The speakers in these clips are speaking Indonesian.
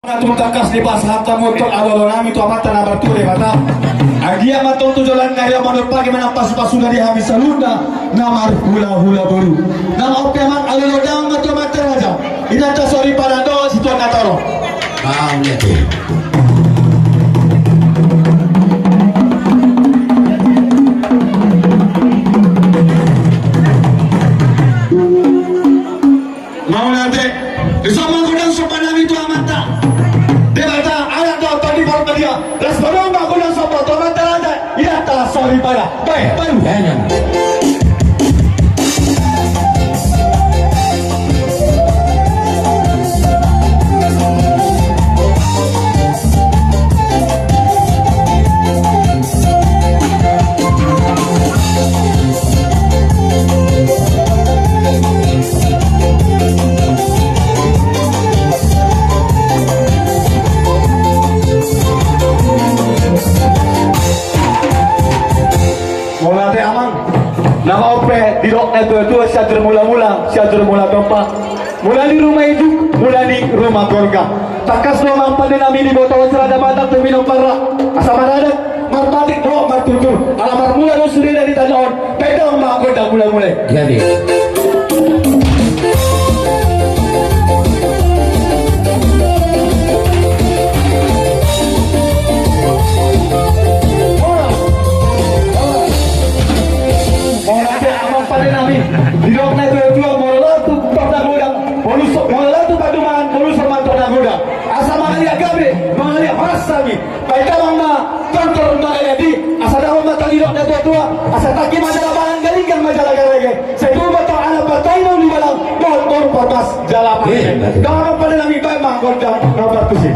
Takas di pas hafta motor adolonami tu amata na berture mata agia matong tujulan na ya manur pagi menampas pasudah di habis salunda namar hula baru nama oke man alolodang matu mata raja ina ta sorry pada do situ na toro lihat tuh. mau nanti bersama gudang sopan nami tu amata debata ada do tadi forma dia las baroma gudang sopan tu amata ada ina ta sorry pada baik baru mulai aman nama ope di roknya dua syajar mula keempat mulai di rumah itu mulai di rumah keluarga takas rumah empat nami di bawah serada mata terminum parah asal marada marpatik bro martutur alamar mula dan sudah dari tanahon pedang mak godang mulai Jadi di roknya dua mola tu pada godang bonus mola tu paduman bonus sama pada godang asal mengalir gabe mengalir hasami baik mama kantor mengalir di asal dah mata di roknya dua asal taki majalah barang galingan majalah galege saya tu mata anak pakai no di balang bor patas jalan dah pada nami baik mak godang nomor tu sih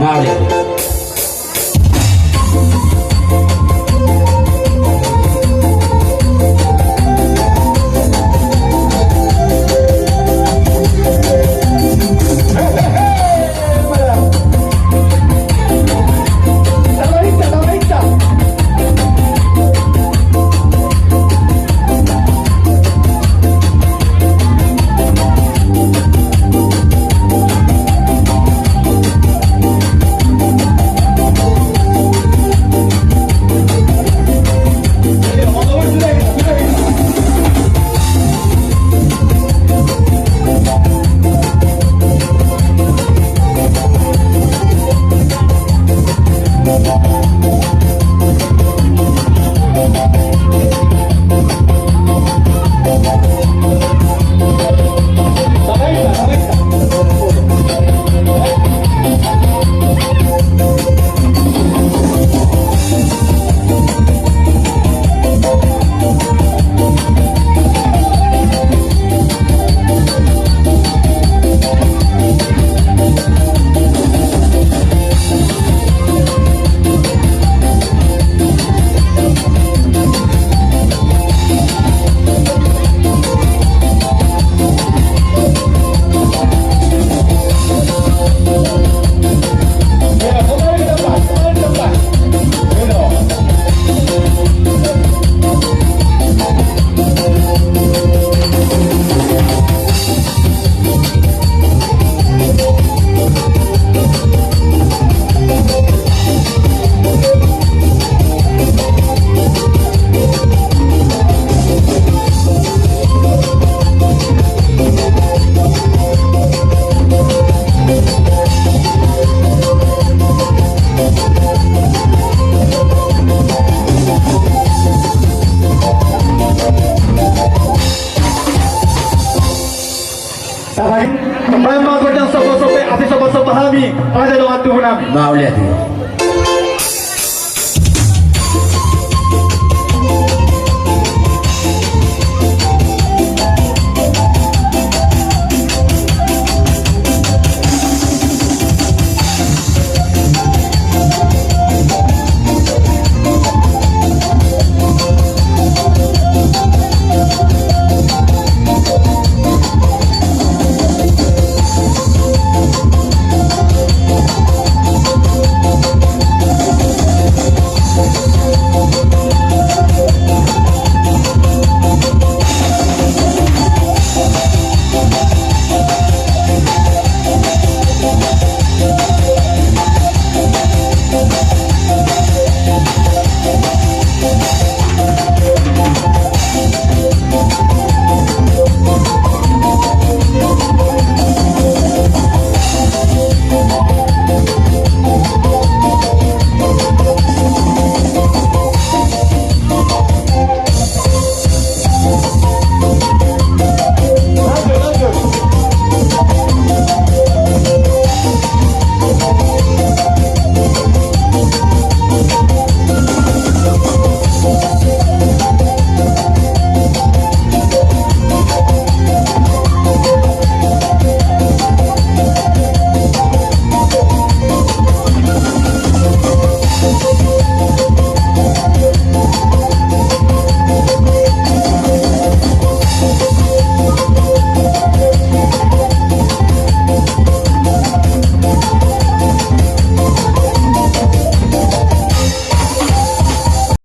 memang godang sopo-sopo api sopo-sopo hami ada doa Tuhan mau lihat tuh.